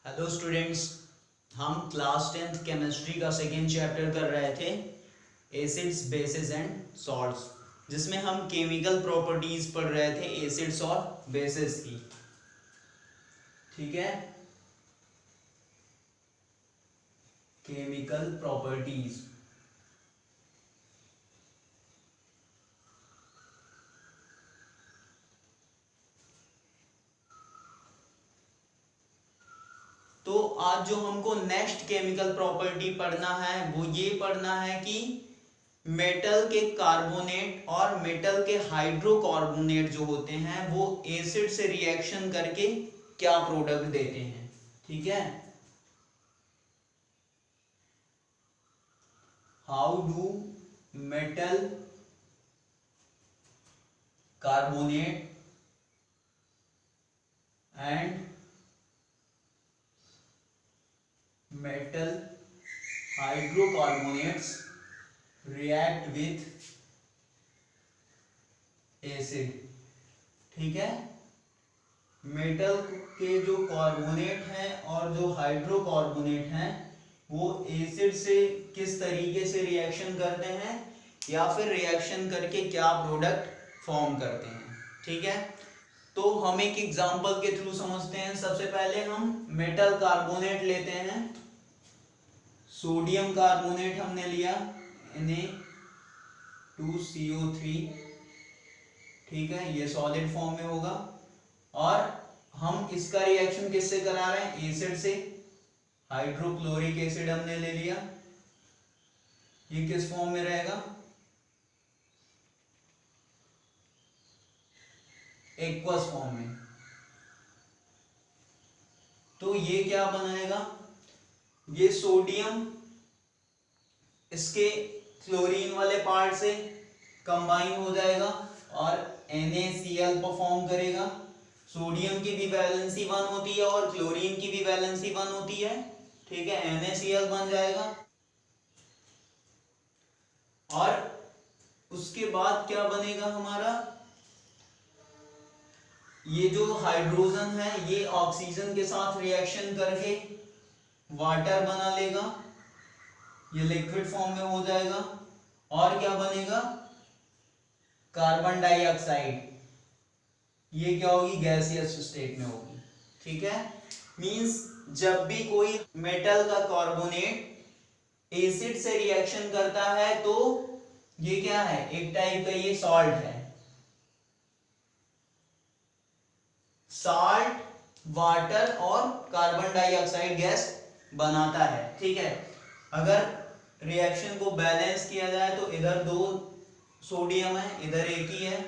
Hello students, हम class 10th chemistry का second chapter कर रहे थे एसिड्स बेसिस एंड सॉल्ट्स, जिसमें हम केमिकल प्रॉपर्टीज पढ़ रहे थे एसिड्स और बेसिस की। ठीक है, केमिकल प्रॉपर्टीज। तो आज जो हमको नेक्स्ट केमिकल प्रॉपर्टी पढ़ना है वो ये पढ़ना है कि मेटल के कार्बोनेट और मेटल के हाइड्रोकार्बोनेट जो होते हैं वो एसिड से रिएक्शन करके क्या प्रोडक्ट देते हैं। ठीक है, how do metal carbonate and metal hydrocarbonates react with acid। ठीक है, मेटल के जो कार्बोनेट हैं और जो हाइड्रोकार्बोनेट हैं वो एसिड से किस तरीके से रिएक्शन करते हैं या फिर रिएक्शन करके क्या प्रोडक्ट फॉर्म करते हैं। ठीक है, तो हम एक एग्जांपल के थ्रू समझते हैं। सबसे पहले हम मेटल कार्बोनेट लेते हैं। सोडियम कार्बोनेट हमने लिया Na2CO3। ठीक है, ये सॉलिड फॉर्म में होगा और हम इसका रिएक्शन किससे करा रहे हैं, एसिड से। हाइड्रोक्लोरिक एसिड हमने ले लिया, ये किस फॉर्म में रहेगा, एक्वस फॉर्म में। तो ये क्या बनाएगा, ये सोडियम इसके क्लोरीन वाले पार्ट से कंबाइन हो जाएगा और NaCl परफॉर्म करेगा। सोडियम की भी वैलेंसी 1 होती है और क्लोरीन की भी वैलेंसी 1 होती है। ठीक है, NaCl बन जाएगा और उसके बाद क्या बनेगा हमारा, ये जो हाइड्रोजन है ये ऑक्सीजन के साथ रिएक्शन करके वाटर बना लेगा, ये लिक्विड फॉर्म में हो जाएगा। और क्या बनेगा, कार्बन डाइऑक्साइड, ये क्या होगी, गैसियस स्टेट में होगी। ठीक है, मींस जब भी कोई मेटल का कार्बोनेट एसिड से रिएक्शन करता है तो ये क्या है, एक टाइप का ये सॉल्ट है। साल्ट वाटर और कार्बन डाइऑक्साइड गैस बनाता है। ठीक है, अगर रिएक्शन को बैलेंस किया जाए तो इधर 2 सोडियम है, इधर एक ही है,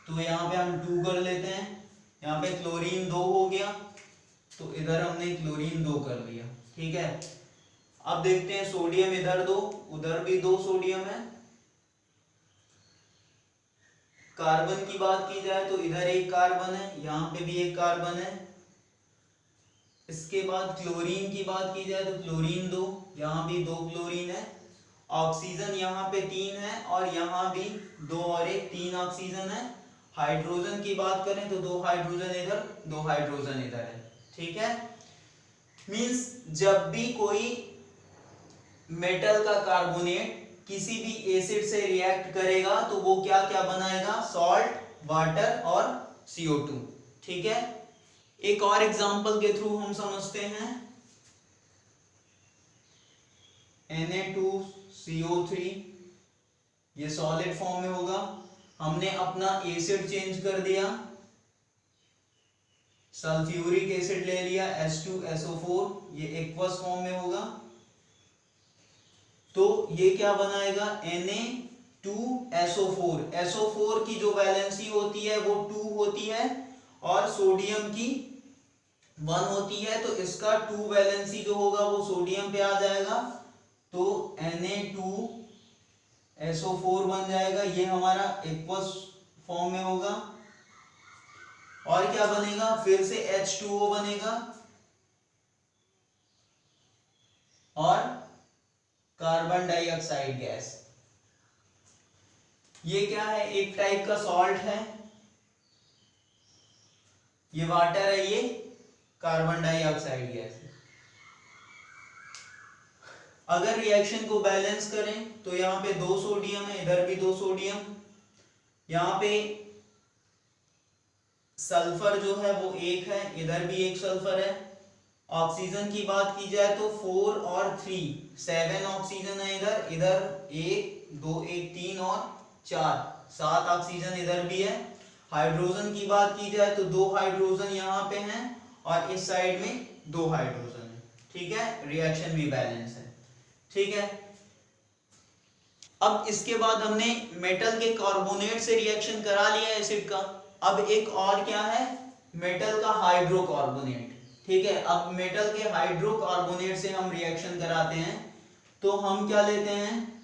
तो यहाँ पे हम 2 कर लेते हैं। यहाँ पे क्लोरीन 2 हो गया तो इधर हमने क्लोरीन 2 कर लिया। ठीक है, अब देखते हैं सोडियम इधर 2, उधर भी 2 सोडियम है। कार्बन की बात की जाए तो इधर एक कार्बन है, यहाँ पे भी एक कार्बन है। इसके बाद क्लोरीन की बात की जाए तो क्लोरीन 2, यहाँ भी 2 क्लोरीन है। ऑक्सीजन यहाँ पे 3 है और यहाँ भी 2 और 1 3 ऑक्सीजन है। हाइड्रोजन की बात करें तो 2 हाइड्रोजन इधर 2 हाइड्रोजन इधर है। ठीक है, मींस जब भी कोई मेटल का कार्बोनेट किसी भी एसिड से रिएक्ट करेगा तो वो क्या क्या बनाएगा, सॉल्ट वाटर और CO2। ठीक है, एक और एग्जांपल के थ्रू हम समझते हैं। Na2CO3 ये सॉलिड फॉर्म में होगा, हमने अपना एसिड चेंज कर दिया, सल्फ्यूरिक एसिड ले लिया H2SO4, ये एक्वस फॉर्म में होगा। तो ये क्या बनाएगा, Na2SO4। SO4 की जो वैलेंसी होती है वो 2 होती है और सोडियम की 1 होती है, तो इसका 2 वैलेंसी जो होगा वो सोडियम पे आ जाएगा, तो Na2SO4 बन जाएगा। ये हमारा एक्वस फॉर्म में होगा। और क्या बनेगा, फिर से H2O बनेगा और कार्बन डाइऑक्साइड गैस। ये क्या है, एक टाइप का सॉल्ट है, ये वाटर है, ये कार्बन डाइऑक्साइड गैस है। अगर रिएक्शन को बैलेंस करें तो यहाँ पे 2 सोडियम है, इधर भी 2 सोडियम, यहाँ पे सल्फर जो है वो 1 है, इधर भी 1 सल्फर है। ऑक्सीजन की बात की जाए तो 4 और 3 7 ऑक्सीजन है, इधर इधर 1 2 1 3 और 4 7 ऑक्सीजन इधर भी है। हाइड्रोजन की बात की जाए तो 2 हाइड्रोजन यहाँ पे हैं और इस साइड में 2 हाइड्रोजन है, ठीक है। रिएक्शन भी बैलेंस है, ठीक है। अब इसके बाद हमने मेटल के कार्बोनेट से रिएक्शन करा लिया एसिड का। अब एक और क्या है, मेटल का हाइड्रोकार्बोनेट, ठीक है। अब मेटल के हाइड्रोकार्बोनेट से हम रिएक्शन कराते हैं तो हम क्या लेते हैं,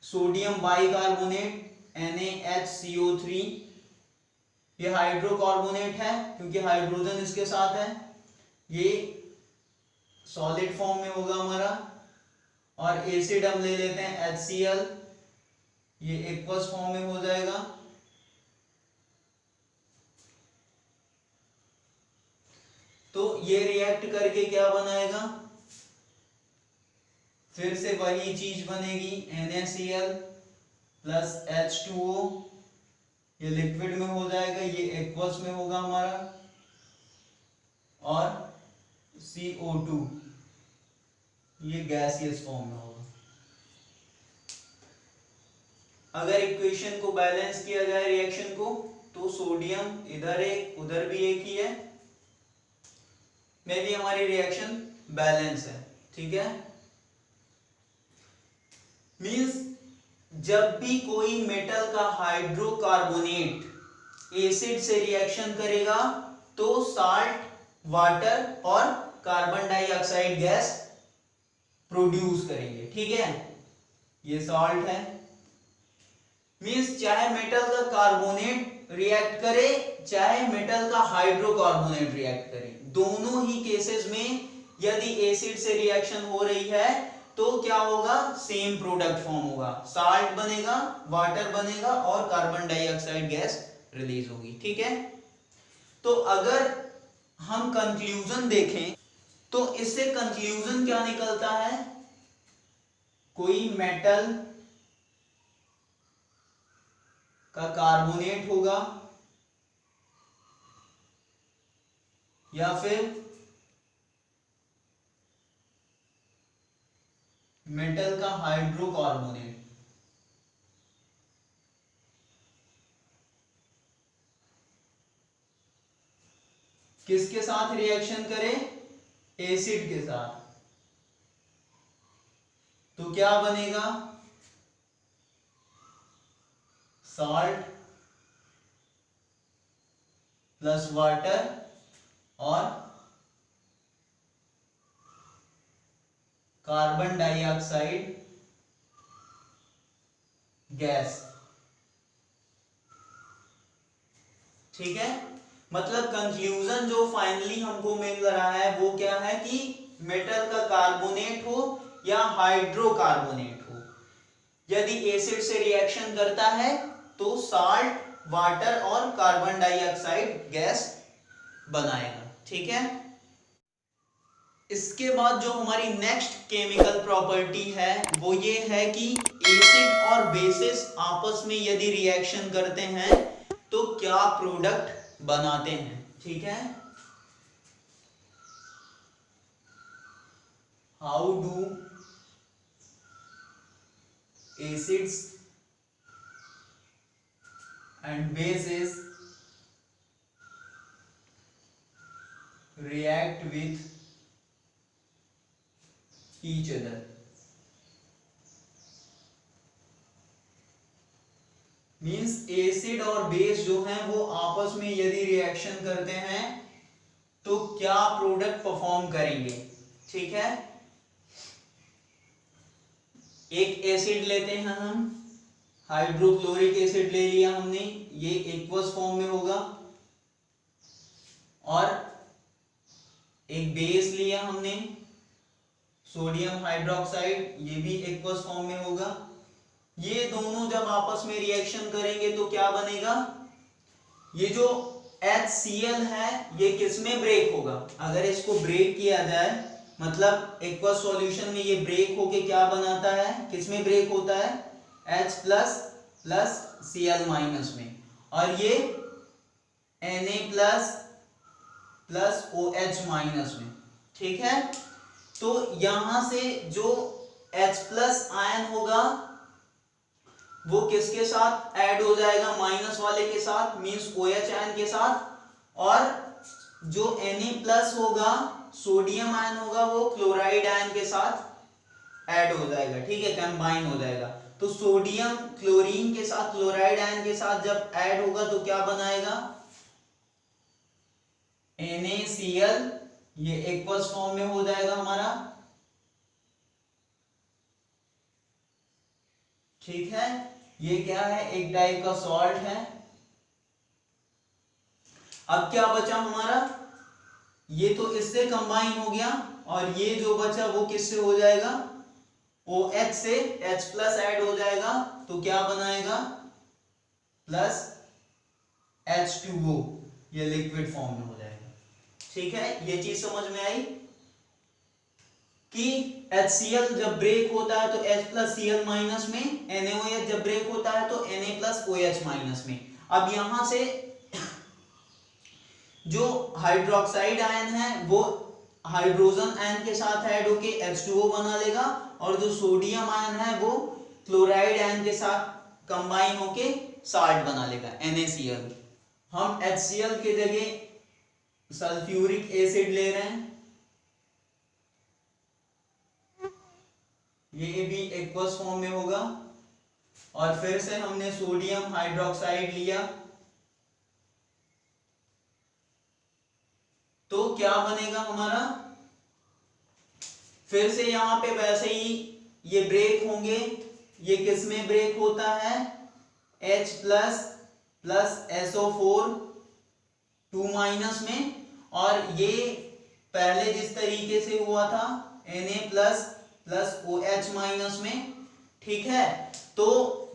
सोडियम बाइकार्बोनेट NaHCO3, ये हाइड्रोकार्बोनेट है क्योंकि हाइड्रोजन इसके साथ है, ये सॉलिड फॉर्म में होगा हमारा। और एसिड हम ले लेते हैं HCl, ये एक्वस फॉर्म में हो जाएगा। तो ये रिएक्ट करके क्या बनाएगा, फिर से वही चीज बनेगी, NaCl प्लस H2O, ये लिक्विड में हो जाएगा, ये एक्वस में होगा हमारा, और CO2 ये गैसियस फॉर्म में होगा। अगर इक्वेशन को बैलेंस किया जाए रिएक्शन को, तो सोडियम इधर एक उधर भी एक ही है, में भी हमारी रिएक्शन बैलेंस है, ठीक है। मींस जब भी कोई मेटल का हाइड्रोकार्बोनेट एसिड से रिएक्शन करेगा तो साल्ट, वाटर और कार्बन डाइऑक्साइड गैस प्रोड्यूस करेंगे, ठीक है। ये सॉल्ट है, मींस चाहे मेटल का कार्बोनेट रिएक्ट करे चाहे मेटल का हाइड्रोकार्बोनेट रिएक्ट करे, दोनों ही केसेस में यदि एसिड से रिएक्शन हो रही है तो क्या होगा, सेम प्रोडक्ट फॉर्म होगा, साल्ट बनेगा, वाटर बनेगा और कार्बन डाइऑक्साइड गैस रिलीज होगी, ठीक है। तो अगर हम कंक्लूजन देखें तो इससे कंक्लूजन क्या निकलता है, कोई मेटल का कार्बोनेट होगा या फिर मेटल का हाइड्रोकार्बोनेट, किसके साथ रिएक्शन करे, एसिड के साथ, तो क्या बनेगा, सॉल्ट प्लस वाटर और कार्बन डाइऑक्साइड गैस, ठीक है। मतलब कंक्लूजन जो फाइनली हमको मिल रहा है वो क्या है कि मेटल का कार्बोनेट हो या हाइड्रोकार्बोनेट हो, यदि एसिड से रिएक्शन करता है तो साल्ट, वाटर और कार्बन डाइऑक्साइड गैस बनाएगा, ठीक है। इसके बाद जो हमारी नेक्स्ट केमिकल प्रॉपर्टी है वो ये है कि एसिड और बेसिस आपस में यदि रिएक्शन करते हैं तो क्या प्रोडक्ट बनाते हैं, ठीक है। How do acids and bases react with each other, means acid और बेस जो हैं वो आपस में यदि रिएक्शन करते हैं तो क्या प्रोडक्ट परफॉर्म करेंगे, ठीक है। एक एसिड लेते हैं हम, हाइड्रोक्लोरिक एसिड ले लिया हमने, ये एक्वस फॉर्म में होगा, और एक बेस लिया हमने सोडियम हाइड्रोक्साइड, ये भी एक्वस फॉर्म में होगा। ये दोनों जब आपस में रिएक्शन करेंगे तो क्या बनेगा, ये जो HCl है ये किस में ब्रेक होगा, अगर इसको ब्रेक किया जाए मतलब एक्वस सॉल्यूशन में ये ब्रेक होके क्या बनाता है, किसमें ब्रेक होता है, H plus plus Cl minus में, और ये Na plus plus OH minus में। ठीक है, तो यहां से जो H प्लस आयन होगा वो किसके साथ ऐड हो जाएगा, माइनस वाले के साथ, मींस OH आयन के साथ, और जो Na प्लस होगा सोडियम आयन होगा वो क्लोराइड आयन के साथ ऐड हो जाएगा। ठीक है, कंबाइन हो जाएगा। तो सोडियम क्लोरीन के साथ क्लोराइड आयन के साथ जब ऐड होगा तो क्या बनाएगा, NaCl, ये एक्वस फॉर्म में हो जाएगा हमारा। ठीक है, ये क्या है, एक टाइप का सॉल्ट है। अब क्या बचा हमारा, ये तो इससे कंबाइन हो गया, और ये जो बचा वो किससे हो जाएगा, OH से H प्लस ऐड हो जाएगा, तो क्या बनाएगा, प्लस H2O, ये लिक्विड फॉर्म में हो जाएगा। ठीक है, ये चीज समझ में आई कि HCl जब ब्रेक होता है तो H प्लस Cl माइनस में, NaOH जब ब्रेक होता है तो Na प्लस OH माइनस में। अब यहां से जो हाइड्रोक्साइड आयन है वो हाइड्रोजन आयन के साथ ऐड होके H2O बना लेगा, और जो सोडियम आयन है वो क्लोराइड आयन के साथ कंबाइन होके साल्ट बना लेगा, NaCl। हम HCl के जगह सल्फ्यूरिक एसिड ले रहे हैं, ये भी एक्वस फॉर्म में होगा, और फिर से हमने सोडियम हाइड्रोक्साइड लिया, तो क्या बनेगा हमारा, फिर से यहां पे वैसे ही ये ब्रेक होंगे। ये किस में ब्रेक होता है, H plus plus SO4 2 minus में, और ये पहले जिस तरीके से हुआ था Na plus plus OH minus में। ठीक है, तो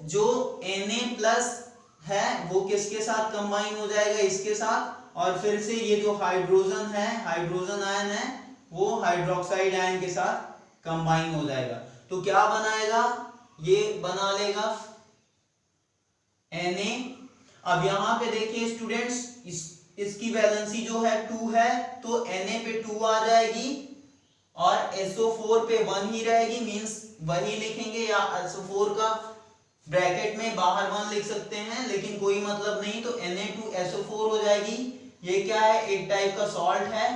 जो Na प्लस है वो किसके साथ कंबाइन हो जाएगा, इसके साथ, और फिर से ये जो हाइड्रोजन है, हाइड्रोजन आयन है, वो हाइड्रोक्साइड आयन के साथ कंबाइन हो जाएगा। तो क्या बनाएगा, ये बना लेगा Na। अब यहां पे देखिए स्टूडेंट्स, इसकी वैलेंसी जो है 2 है, तो Na पे 2 आ जाएगी, और SO4 पे 1 ही रहेगी, मींस वही लिखेंगे, या SO4 का ब्रैकेट में बाहर 1 लिख सकते हैं, लेकिन कोई मतलब नहीं, तो Na2SO4 हो जाएगी। ये क्या है, एक टाइप का सॉल्ट है,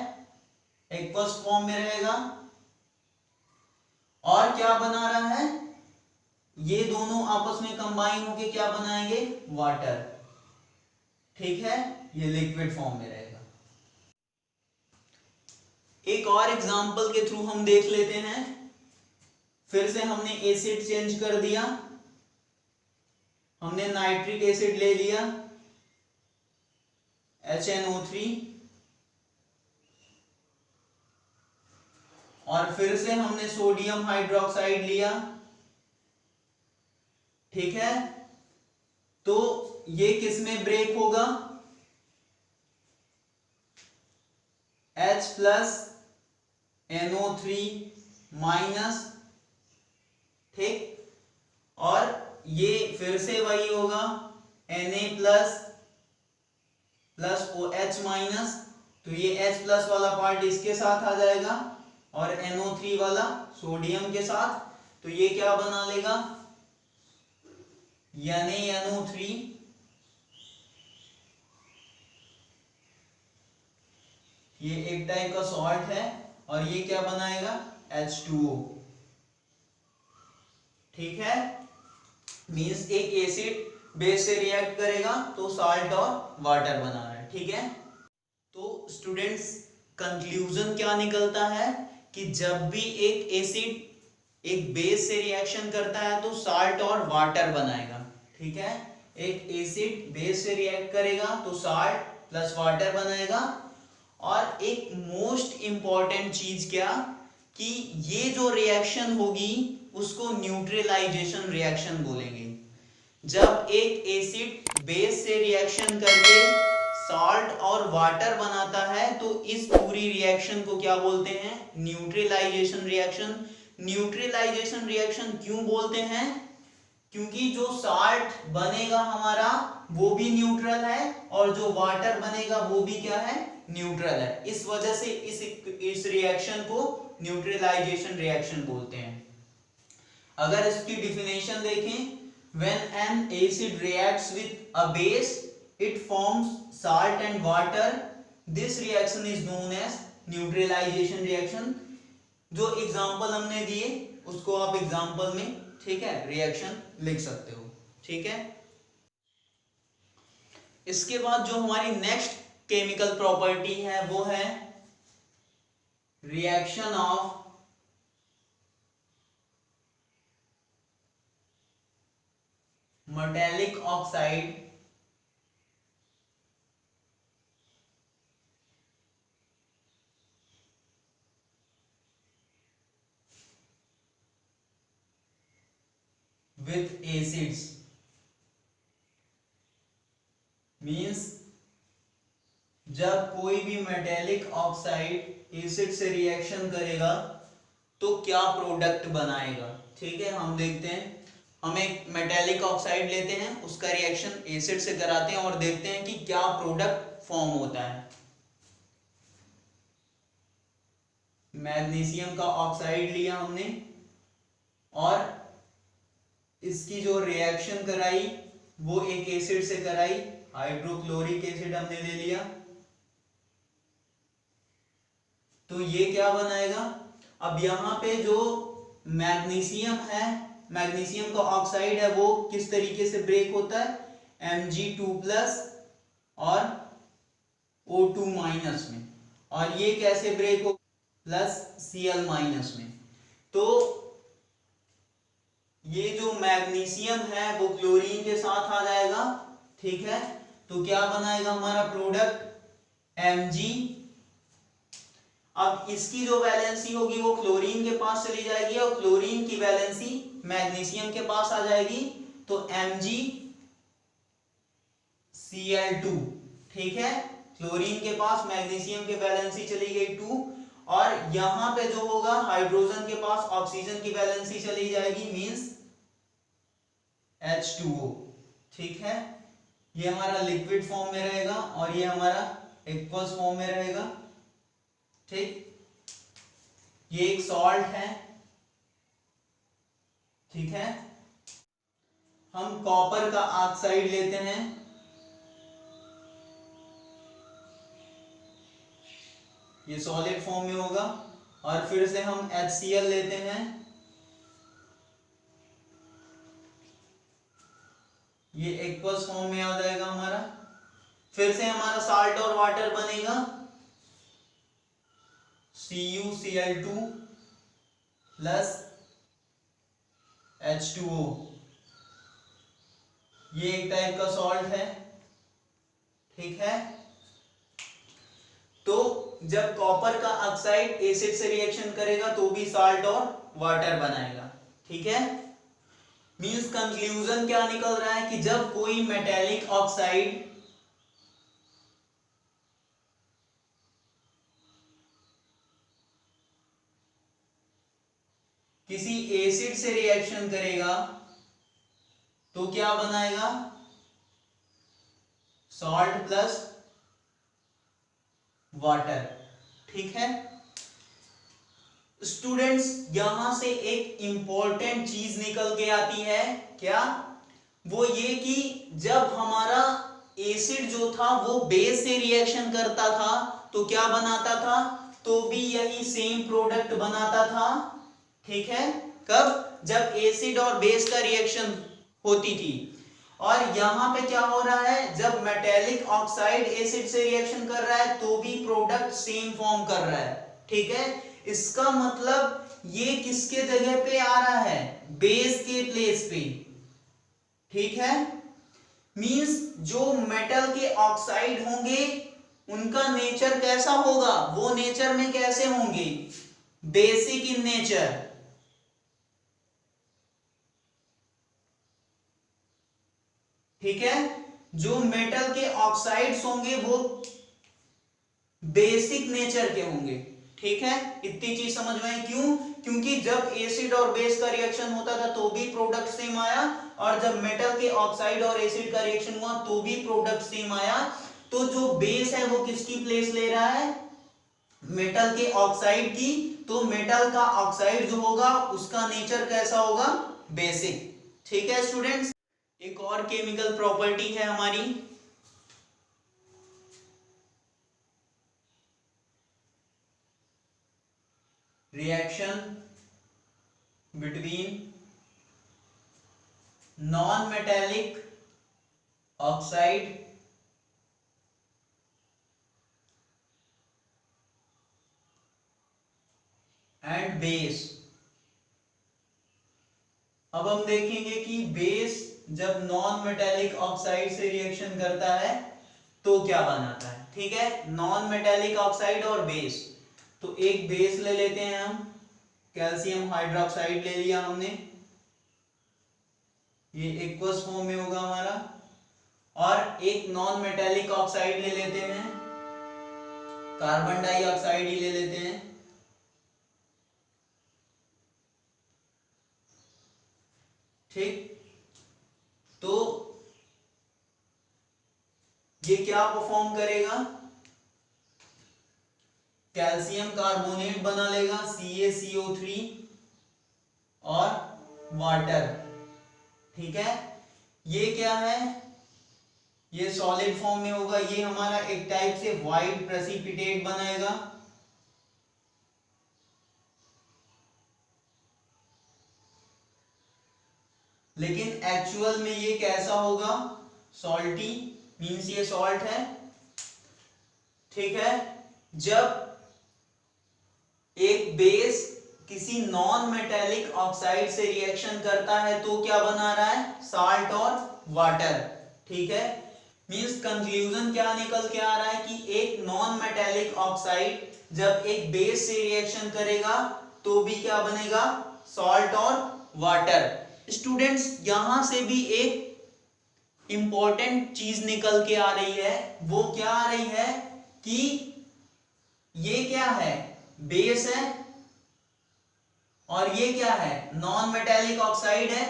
एक्वस फॉर्म में रहेगा, और क्या बना रहा है, ये दोनों आपस में कंबाइन होके क्या बनाएंगे, वाटर। ठीक है, ये लिक्विड फॉर्म में रहेगा। एक और एग्जांपल के थ्रू हम देख लेते हैं। फिर से हमने एसिड चेंज कर दिया, हमने नाइट्रिक एसिड ले लिया HNO3, और फिर से हमने सोडियम हाइड्रोक्साइड लिया। ठीक है, तो ये किस में ब्रेक होगा, H प्लस NO3 माइनस। ठीक, और ये फिर से वही होगा, Na plus plus OH minus, तो ये H प्लस वाला पार्ट इसके साथ आ जाएगा, और NO3 वाला सोडियम के साथ, तो ये क्या बना लेगा, NaNO3, ये एक टाइप का सॉल्ट है, और ये क्या बनाएगा, H2O। ठीक है, मींस एक एसिड बेस से रिएक्ट करेगा तो साल्ट और वाटर बना रहा है। ठीक है, तो स्टूडेंट्स कंक्लूजन क्या निकलता है कि जब भी एक एसिड एक बेस से रिएक्शन करता है तो साल्ट और वाटर बनाएगा। ठीक है, एक एसिड बेस से रिएक्ट करेगा तो साल्ट प्लस वाटर बनाएगा। और एक मोस्ट इंपॉर्टेंट चीज क्या, कि ये जो रिएक्शन होगी उसको न्यूट्रलाइजेशन रिएक्शन बोलेंगे। जब एक एसिड बेस से रिएक्शन करके सॉल्ट और वाटर बनाता है तो इस पूरी रिएक्शन को क्या बोलते हैं? Neutralisation reaction. न्यूट्रलाइजेशन रिएक्शन क्यों बोलते हैं? क्योंकि जो साल्ट बनेगा हमारा वो भी न्यूट्रल है और जो वाटर बनेगा वो भी क्या है? न्यूट्रल है। इस वजह से इस रिएक्शन को न्यूट्रलाइजेशन रिएक्शन बोलते हैं। अगर इसकी डिफिनेशन देखें, when an acid reacts with a base it forms salt and water, this reaction is known as neutralization reaction। जो एग्जांपल हमने दिए उसको आप एग्जांपल में, ठीक है, रिएक्शन लिख सकते हो, ठीक है। इसके बाद जो हमारी नेक्स्ट केमिकल प्रॉपर्टी है वो है reaction of metallic oxide with acids. Means जब कोई भी मेटालिक ऑक्साइड एसिड से रिएक्शन करेगा तो क्या प्रोडक्ट बनाएगा, ठीक है। हम देखते हैं, हम एक मेटालिक ऑक्साइड लेते हैं, उसका रिएक्शन एसिड से कराते हैं और देखते हैं कि क्या प्रोडक्ट फॉर्म होता है। मैग्नीशियम का ऑक्साइड लिया हमने और इसकी जो रिएक्शन कराई वो एक एसिड से कराई, हाइड्रोक्लोरिक एसिड हमने ले लिया, तो ये क्या बनाएगा? अब यहां पे जो मैग्नीशियम है, मैग्नीशियम का ऑक्साइड है, वो किस तरीके से ब्रेक होता है? Mg2+ और O2- में। और ये कैसे ब्रेक हो? +Cl- में। तो ये जो मैग्नीशियम है वो क्लोरीन के साथ आ जाएगा, ठीक है। तो क्या बनाएगा हमारा प्रोडक्ट? Mg। अब इसकी जो वैलेंसी होगी वो क्लोरीन के पास चली जाएगी और क्लोरीन की वैलेंसी मैग्नीशियम के पास आ जाएगी, तो MgCl2, ठीक है। क्लोरीन के पास मैग्नीशियम की वैलेंसी चली गई 2 और यहां पे जो होगा हाइड्रोजन के पास ऑक्सीजन की वैलेंसी चली जाएगी, मींस H2O, ठीक है। ये हमारा लिक्विड फॉर्म में रहेगा और ये हमारा एक्वस फॉर्म में रहेगा, ठीक। ये एक सॉल्ट है, ठीक है। हम कॉपर का ऑक्साइड लेते हैं, ये सॉलिड फॉर्म में होगा और फिर से हम HCl लेते हैं, ये एक्वस फॉर्म में आ जाएगा हमारा। फिर से हमारा साल्ट और वाटर बनेगा, CuCl2 प्लस H2O, ये एक टाइप का सॉल्ट है, ठीक है। तो जब कॉपर का ऑक्साइड एसिड से रिएक्शन करेगा तो भी साल्ट और वाटर बनाएगा, ठीक है। मींस कंक्लूजन क्या निकल रहा है कि जब कोई मेटालिक ऑक्साइड किसी एसिड से रिएक्शन करेगा तो क्या बनाएगा? सॉल्ट प्लस वाटर, ठीक है। स्टूडेंट्स, यहां से एक इंपॉर्टेंट चीज निकल के आती है, क्या? वो ये कि जब हमारा एसिड जो था वो बेस से रिएक्शन करता था तो क्या बनाता था? तो भी यही सेम प्रोडक्ट बनाता था, ठीक है। कब? जब एसिड और बेस का रिएक्शन होती थी। और यहां पे क्या हो रहा है? जब मेटालिक ऑक्साइड एसिड से रिएक्शन कर रहा है तो भी प्रोडक्ट सेम फॉर्म कर रहा है, ठीक है। इसका मतलब ये किसके जगह पे आ रहा है? बेस के प्लेस पे, ठीक है। मींस जो मेटल के ऑक्साइड होंगे उनका नेचर कैसा होगा? वो नेचर में कैसे होंगे? बेसिक इन नेचर, ठीक है। जो मेटल के ऑक्साइड्स होंगे वो बेसिक नेचर के होंगे। ठीक है, इतनी चीज समझ में आई। क्यों? क्योंकि जब एसिड और बेस का रिएक्शन होता था तो भी प्रोडक्ट सेम आया, और जब मेटल के ऑक्साइड और एसिड का रिएक्शन हुआ तो भी प्रोडक्ट सेम आया। तो जो बेस है वो किसकी प्लेस ले रहा है? मेटल के ऑक्साइड की। तो मेटल का ऑक्साइड जो होगा उसका नेचर कैसा होगा? बेसिक। ठीक है स्टूडेंट्स, एक और केमिकल प्रॉपर्टी है हमारी, reaction between non metallic oxide and base. अब हम देखेंगे कि बेस जब नॉन मेटेलिक ऑक्साइड से रिएक्शन करता है तो क्या बनाता है। ठीक है, नॉन मेटेलिक ऑक्साइड और बेस। तो एक बेस ले लेते हैं हम, कैल्शियम हाइड्रोक्साइड ले लिया हमने, ये एक्वस फॉर्म में होगा हमारा। और एक नॉन मेटेलिक ऑक्साइड ले लेते हैं, कार्बन डाइऑक्साइड ही ले लेते हैं। ठीक, तो ये क्या परफॉर्म करेगा? कैल्शियम कार्बोनेट बना लेगा, CaCO3 और वाटर। ठीक है, ये क्या है? ये सॉलिड फॉर्म में होगा, ये हमारा एक टाइप से व्हाइट प्रेसिपिटेट बनाएगा। लेकिन एक्चुअल में ये कैसा होगा? सॉल्टी, मींस ये सॉल्ट है। ठीक है, जब एक बेस किसी नॉन मेटेलिक ऑक्साइड से रिएक्शन करता है तो क्या बना रहा है? साल्ट और वाटर। ठीक है, मींस कंक्लूजन क्या निकल के आ रहा है कि एक नॉन मेटेलिक ऑक्साइड जब एक बेस से रिएक्शन करेगा तो भी क्या बनेगा? सॉल्ट और वाटर। स्टूडेंट्स, यहां से भी एक इंपॉर्टेंट चीज निकल के आ रही है। वो क्या आ रही है कि ये क्या है? बेस है, और ये क्या है? नॉन मेटेलिक ऑक्साइड है।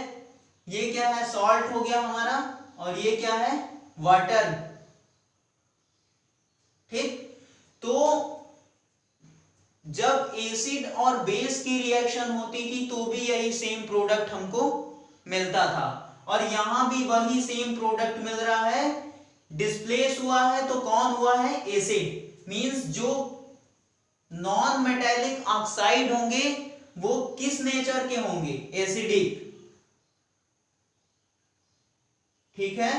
ये क्या है? सॉल्ट हो गया हमारा, और ये क्या है? वाटर। ठीक, तो जब एसिड और बेस की रिएक्शन होती थी तो भी यही सेम प्रोडक्ट हमको मिलता था, और यहां भी वही सेम प्रोडक्ट मिल रहा है। डिस्प्लेस हुआ है तो कौन हुआ है? एसिड। मींस जो नॉन मेटेलिक ऑक्साइड होंगे वो किस नेचर के होंगे? एसिडिक। ठीक है,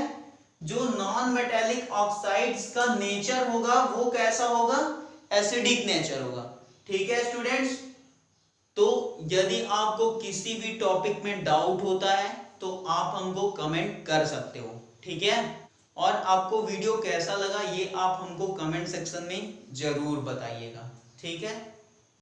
जो नॉन मेटेलिक ऑक्साइड्स का नेचर होगा वो कैसा होगा? एसिडिक नेचर होगा। ठीक है स्टूडेंट्स, तो यदि आपको किसी भी टॉपिक में डाउट होता है तो आप हमको कमेंट कर सकते हो। ठीक है, और आपको वीडियो कैसा लगा ये आप हमको कमेंट सेक्शन में जरूर बताइएगा। ठीक है।